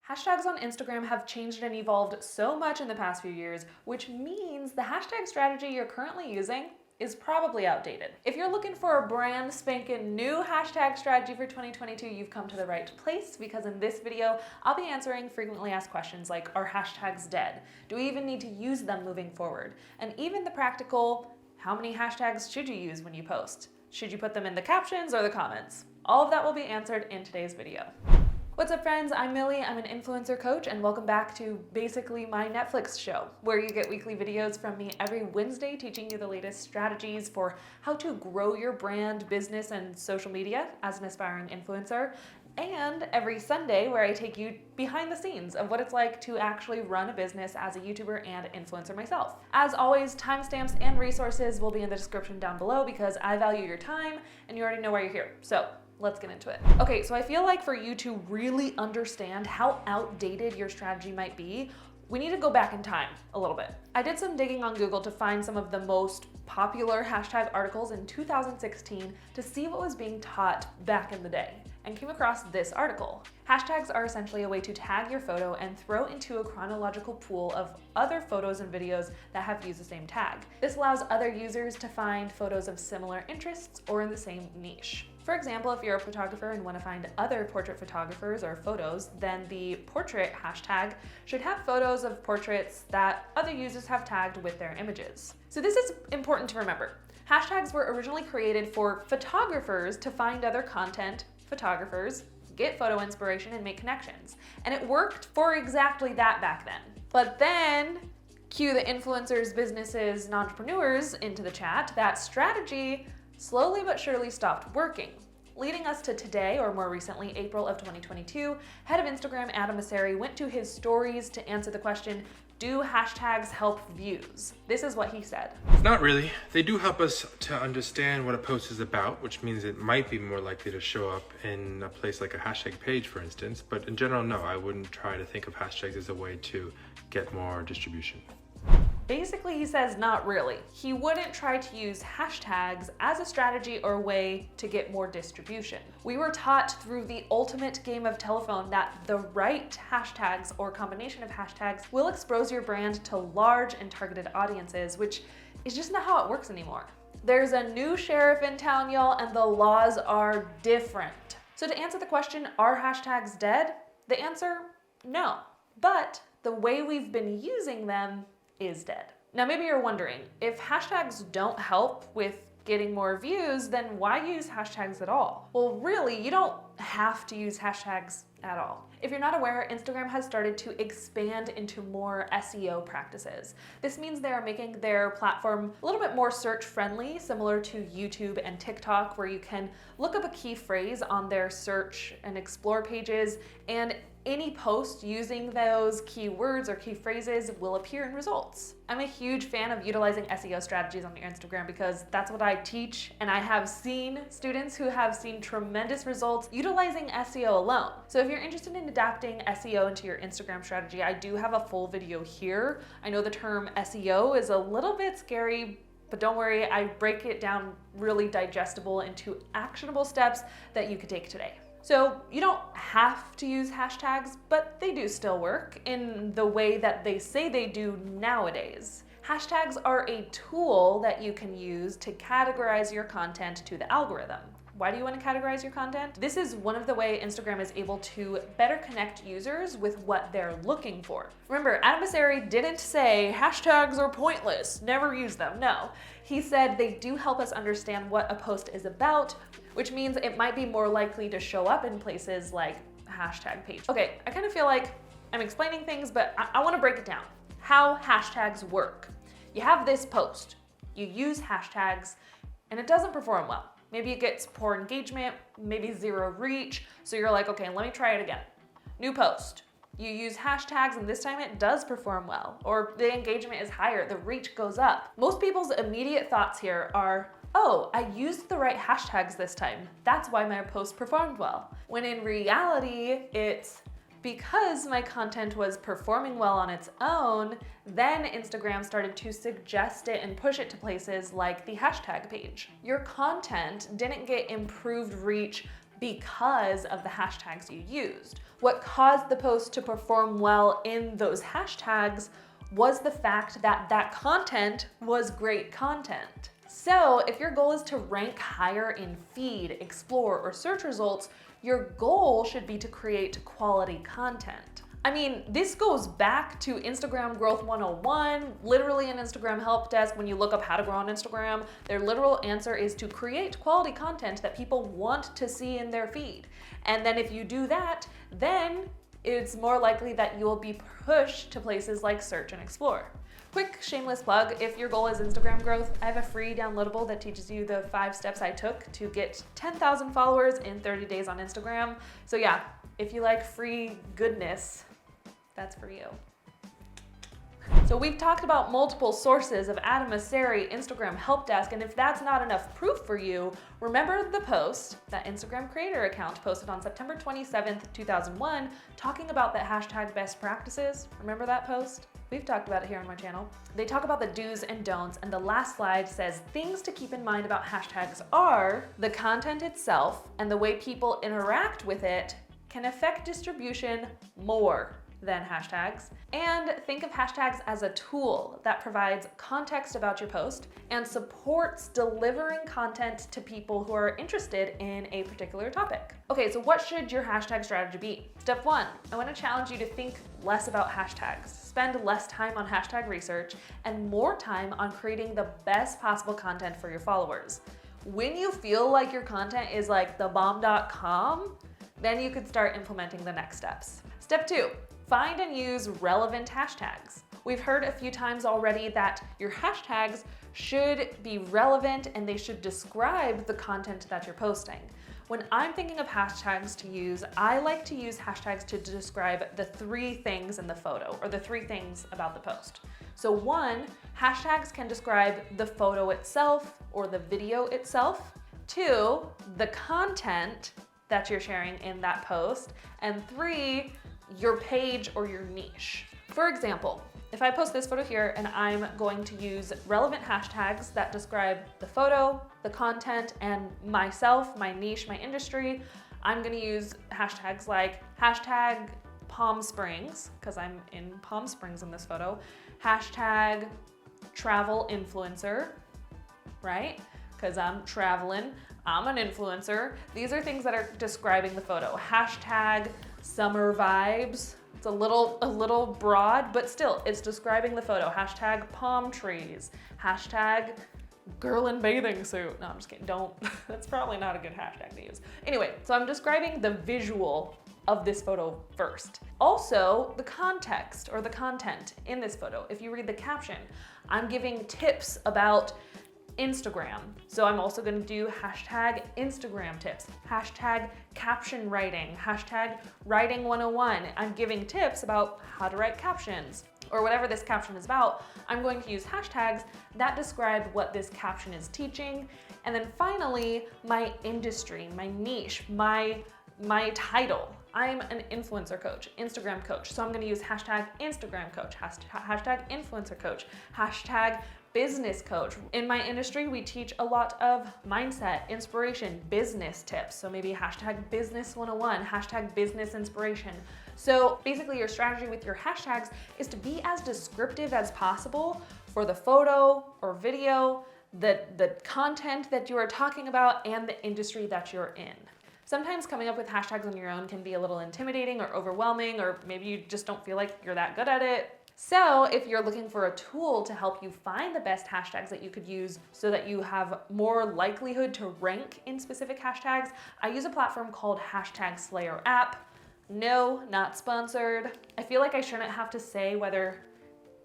Hashtags on Instagram have changed and evolved so much in the past few years, which means the hashtag strategy you're currently using is probably outdated. If you're looking for a brand spanking new hashtag strategy for 2022, you've come to the right place, because in this video, I'll be answering frequently asked questions like, are hashtags dead? Do we even need to use them moving forward? And even the practical, how many hashtags should you use when you post? Should you put them in the captions or the comments? All of that will be answered in today's video. What's up, friends? I'm Millie. I'm an influencer coach, and welcome back to basically my Netflix show, where you get weekly videos from me every Wednesday teaching you the latest strategies for how to grow your brand, business, and social media as an aspiring influencer, and every Sunday where I take you behind the scenes of what it's like to actually run a business as a YouTuber and influencer myself. As always, timestamps and resources will be in the description down below because I value your time and you already know why you're here. So let's get into it. Okay, so I feel like for you to really understand how outdated your strategy might be, we need to go back in time a little bit. I did some digging on Google to find some of the most popular hashtag articles in 2016 to see what was being taught back in the day, and came across this article. Hashtags are essentially a way to tag your photo and throw into a chronological pool of other photos and videos that have used the same tag. This allows other users to find photos of similar interests or in the same niche. For example, if you're a photographer and want to find other portrait photographers or photos, then the portrait hashtag should have photos of portraits that other users have tagged with their images. So this is important to remember. Hashtags were originally created for photographers to find other content, photographers, get photo inspiration, and make connections. And it worked for exactly that back then. But then, cue the influencers, businesses, and entrepreneurs into the chat, that strategy slowly but surely stopped working, leading us to today, or more recently, April of 2022. Head of Instagram, Adam Mosseri, went to his stories to answer the question, do hashtags help views? This is what he said. Not really. They do help us to understand what a post is about, which means it might be more likely to show up in a place like a hashtag page, for instance. But in general, no, I wouldn't try to think of hashtags as a way to get more distribution. Basically, he says not really. He wouldn't try to use hashtags as a strategy or way to get more distribution. We were taught through the ultimate game of telephone that the right hashtags or combination of hashtags will expose your brand to large and targeted audiences, which is just not how it works anymore. There's a new sheriff in town, y'all, and the laws are different. So to answer the question, are hashtags dead? The answer, no. But the way we've been using them is dead. Now, maybe you're wondering, if hashtags don't help with getting more views, then why use hashtags at all? Well, really, you don't have to use hashtags at all. If you're not aware, Instagram has started to expand into more SEO practices. This means they are making their platform a little bit more search friendly, similar to YouTube and TikTok, where you can look up a key phrase on their search and explore pages, and any post using those keywords or key phrases will appear in results. I'm a huge fan of utilizing SEO strategies on your Instagram because that's what I teach, and I have seen students who have seen tremendous results utilizing SEO alone. So if you're interested in adapting SEO into your Instagram strategy, I do have a full video here. I know the term SEO is a little bit scary, but don't worry, I break it down really digestible into actionable steps that you could take today. So you don't have to use hashtags, but they do still work in the way that they say they do nowadays. Hashtags are a tool that you can use to categorize your content to the algorithm. Why do you want to categorize your content? This is one of the ways Instagram is able to better connect users with what they're looking for. Remember, Adam Mosseri didn't say hashtags are pointless, never use them. No, he said they do help us understand what a post is about, which means it might be more likely to show up in places like hashtag page. Okay, I kind of feel like I'm explaining things, but I want to break it down. How hashtags work. You have this post, you use hashtags, and it doesn't perform well. Maybe it gets poor engagement, maybe zero reach. So you're like, okay, let me try it again. New post. You use hashtags and this time it does perform well, or the engagement is higher, the reach goes up. Most people's immediate thoughts here are, oh, I used the right hashtags this time. That's why my post performed well. When in reality, it's because my content was performing well on its own, then Instagram started to suggest it and push it to places like the hashtag page. Your content didn't get improved reach because of the hashtags you used. What caused the post to perform well in those hashtags was the fact that that content was great content. So if your goal is to rank higher in feed, explore, or search results, your goal should be to create quality content. I mean, this goes back to Instagram Growth 101, literally an Instagram help desk. When you look up how to grow on Instagram, their literal answer is to create quality content that people want to see in their feed. And then if you do that, then it's more likely that you'll be pushed to places like search and explore. Quick shameless plug, if your goal is Instagram growth, I have a free downloadable that teaches you the 5 steps I took to get 10,000 followers in 30 days on Instagram. So yeah, if you like free goodness, that's for you. So we've talked about multiple sources of Adam Mosseri Instagram help desk, and if that's not enough proof for you, remember the post that Instagram creator account posted on September 27th, 2001, talking about the hashtag best practices. Remember that post? We've talked about it here on my channel. They talk about the do's and don'ts, and the last slide says things to keep in mind about hashtags are the content itself and the way people interact with it can affect distribution more than hashtags. And think of hashtags as a tool that provides context about your post and supports delivering content to people who are interested in a particular topic. Okay, so what should your hashtag strategy be? Step 1, I want to challenge you to think less about hashtags. Spend less time on hashtag research and more time on creating the best possible content for your followers. When you feel like your content is like thebomb.com, then you could start implementing the next steps. Step 2, find and use relevant hashtags. We've heard a few times already that your hashtags should be relevant and they should describe the content that you're posting. When I'm thinking of hashtags to use, I like to use hashtags to describe the 3 things in the photo or the 3 things about the post. So 1, hashtags can describe the photo itself or the video itself. 2, the content that you're sharing in that post. And 3, your page or your niche. For example, if I post this photo here and I'm going to use relevant hashtags that describe the photo, the content, and myself, my niche, my industry, I'm gonna use hashtags like hashtag Palm Springs, because I'm in Palm Springs in this photo, hashtag travel influencer, right? Because I'm traveling, I'm an influencer. These are things that are describing the photo. Hashtag summer vibes. It's a little broad, but still, it's describing the photo. Hashtag palm trees. Hashtag girl in bathing suit. No, I'm just kidding. Don't. That's probably not a good hashtag to use. Anyway, so I'm describing the visual of this photo first. Also, the context or the content in this photo. If you read the caption, I'm giving tips about Instagram. So I'm also gonna do hashtag Instagram tips, hashtag caption writing, hashtag writing 101. I'm giving tips about how to write captions or whatever this caption is about. I'm going to use hashtags that describe what this caption is teaching. And then finally, my industry, my niche, my title. I'm an influencer coach, Instagram coach. So I'm gonna use hashtag Instagram coach, hashtag influencer coach, hashtag business coach. In my industry, we teach a lot of mindset, inspiration, business tips. So maybe hashtag business 101, hashtag business inspiration. So basically your strategy with your hashtags is to be as descriptive as possible for the photo or video, the content that you are talking about, and the industry that you're in. Sometimes coming up with hashtags on your own can be a little intimidating or overwhelming, or maybe you just don't feel like you're that good at it. So if you're looking for a tool to help you find the best hashtags that you could use so that you have more likelihood to rank in specific hashtags, I use a platform called Hashtag Slayer app. No, not sponsored. I feel like I shouldn't have to say whether,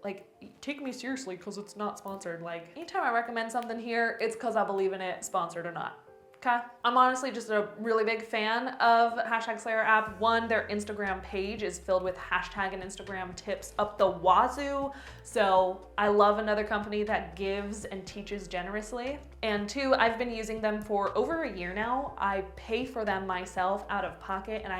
like, take me seriously because it's not sponsored. Like, anytime I recommend something here, it's because I believe in it, sponsored or not. Okay. I'm honestly just a really big fan of Hashtag Slayer app. 1, their Instagram page is filled with hashtag and Instagram tips up the wazoo. So I love another company that gives and teaches generously. And 2, I've been using them for over a year now. I pay for them myself out of pocket, and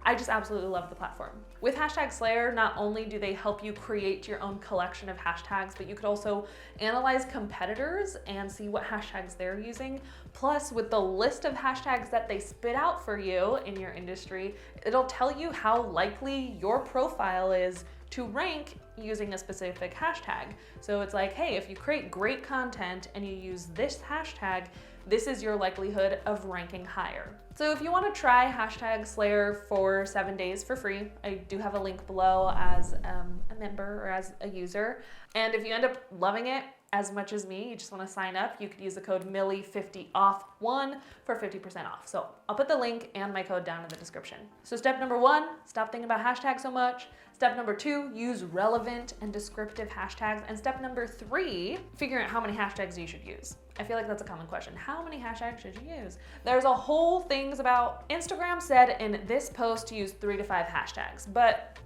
I just absolutely love the platform. With Hashtag Slayer, not only do they help you create your own collection of hashtags, but you could also analyze competitors and see what hashtags they're using. Plus, with the list of hashtags that they spit out for you in your industry, it'll tell you how likely your profile is to rank using a specific hashtag. So it's like, hey, if you create great content and you use this hashtag, this is your likelihood of ranking higher. So if you want to try Hashtag Slayer for 7 days for free, I do have a link below as a member or as a user. And if you end up loving it as much as me, you just want to sign up, you could use the code Millie50off1 for 50% off. So I'll put the link and my code down in the description. So step number 1, stop thinking about hashtags so much. Step number 2, use relevant and descriptive hashtags. And step number 3, figuring out how many hashtags you should use. I feel like that's a common question. How many hashtags should you use? There's a whole things about Instagram said in this post to use 3 to 5 hashtags, but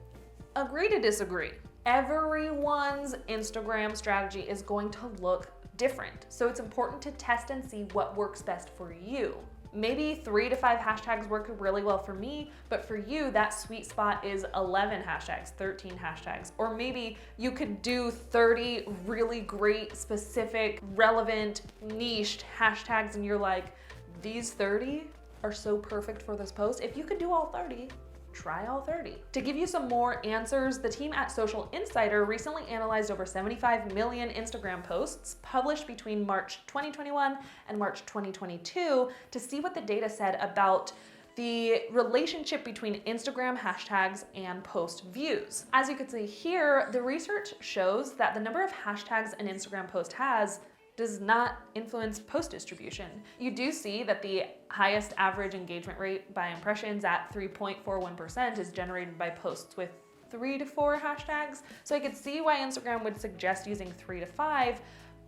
agree to disagree. Everyone's Instagram strategy is going to look different. So it's important to test and see what works best for you. Maybe 3 to 5 hashtags work really well for me, but for you, that sweet spot is 11 hashtags, 13 hashtags. Or maybe you could do 30 really great, specific, relevant, niched hashtags, and you're like, these 30 are so perfect for this post. If you could do all 30, try all 30. To give you some more answers, the team at Social Insider recently analyzed over 75 million Instagram posts published between March 2021 and March 2022 to see what the data said about the relationship between Instagram hashtags and post views. As you can see here, the research shows that the number of hashtags an Instagram post has does not influence post distribution. You do see that the highest average engagement rate by impressions at 3.41% is generated by posts with 3 to 4 hashtags. So I could see why Instagram would suggest using 3 to 5,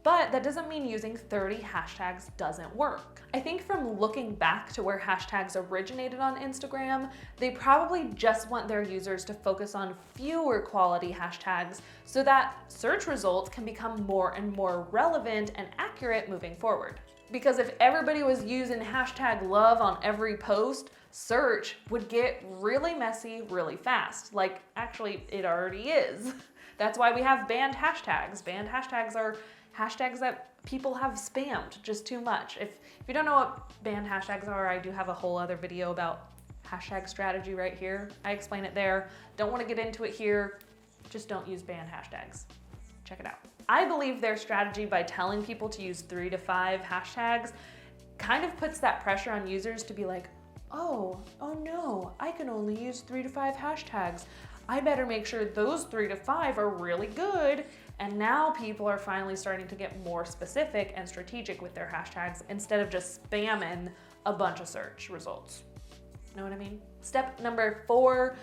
but that doesn't mean using 30 hashtags doesn't work. I think from looking back to where hashtags originated on Instagram, they probably just want their users to focus on fewer quality hashtags so that search results can become more and more relevant and accurate moving forward. Because if everybody was using hashtag love on every post, search would get really messy really fast. Like, actually, it already is. That's why we have banned hashtags. Banned hashtags are hashtags that people have spammed just too much. If you don't know what banned hashtags are, I do have a whole other video about hashtag strategy right here. I explain it there. Don't want to get into it here. Just don't use banned hashtags. Check it out. I believe their strategy by telling people to use 3 to 5 hashtags kind of puts that pressure on users to be like, oh no, I can only use 3 to 5 hashtags. I better make sure those 3 to 5 are really good. And now people are finally starting to get more specific and strategic with their hashtags instead of just spamming a bunch of search results. Know what I mean? Step number 4,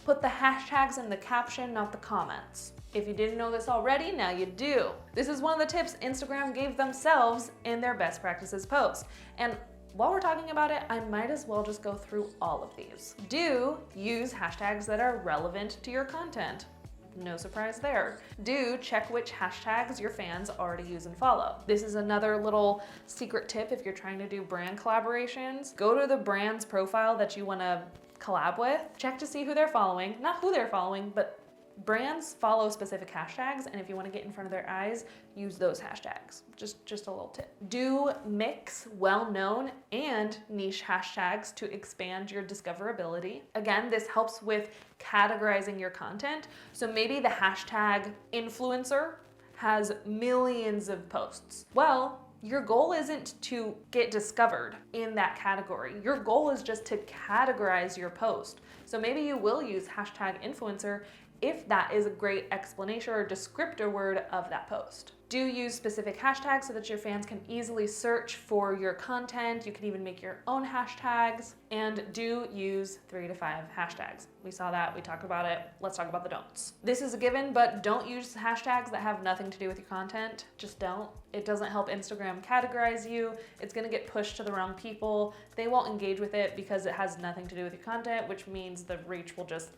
put the hashtags in the caption, not the comments. If you didn't know this already, now you do. This is one of the tips Instagram gave themselves in their best practices post. And while we're talking about it, I might as well just go through all of these. Do use hashtags that are relevant to your content. No surprise there. Do check which hashtags your fans already use and follow. This is another little secret tip if you're trying to do brand collaborations. Go to the brand's profile that you want to collab with. Check to see who they're following. Not who they're following, but brands follow specific hashtags, and if you want to get in front of their eyes, use those hashtags. Just a little tip. Do mix well-known and niche hashtags to expand your discoverability. Again, this helps with categorizing your content. So maybe the hashtag influencer has millions of posts. Well, your goal isn't to get discovered in that category. Your goal is just to categorize your post. So maybe you will use hashtag influencer if that is a great explanation or descriptor word of that post. Do use specific hashtags so that your fans can easily search for your content. You can even make your own hashtags, and do use 3 to 5 hashtags. We saw that, we talked about it. Let's talk about the don'ts. This is a given, but don't use hashtags that have nothing to do with your content. Just don't. It doesn't help Instagram categorize you. It's gonna get pushed to the wrong people. They won't engage with it because it has nothing to do with your content, which means the reach will just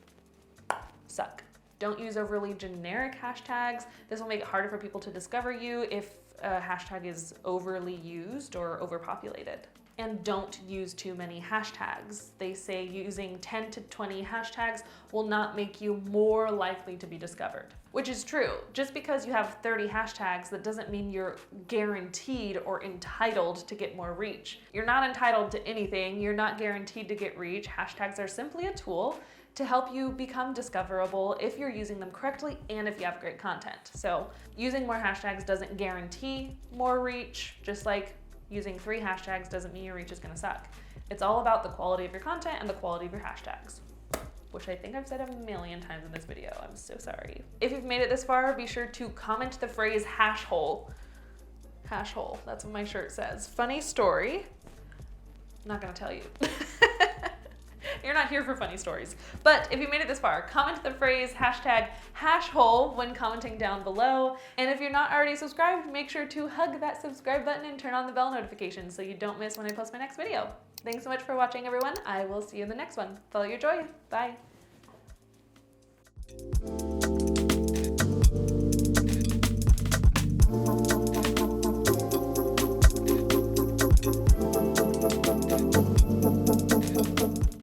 suck. Don't use overly generic hashtags. This will make it harder for people to discover you if a hashtag is overly used or overpopulated. and don't use too many hashtags. They say using 10 to 20 hashtags will not make you more likely to be discovered, which is true. Just because you have 30 hashtags, that doesn't mean you're guaranteed or entitled to get more reach. You're not entitled to anything. You're not guaranteed to get reach. Hashtags are simply a tool to help you become discoverable if you're using them correctly and if you have great content. So using more hashtags doesn't guarantee more reach, just like using 3 hashtags doesn't mean your reach is gonna suck. It's all about the quality of your content and the quality of your hashtags, which I think I've said a million times in this video. I'm so sorry. If you've made it this far, be sure to comment the phrase hash hole. Hash hole, that's what my shirt says. Funny story, not gonna tell you. You're not here for funny stories. But if you made it this far, comment the phrase hashtag hashhole when commenting down below. And if you're not already subscribed, make sure to hug that subscribe button and turn on the bell notifications so you don't miss when I post my next video. Thanks so much for watching, everyone. I will see you in the next one. Follow your joy. Bye.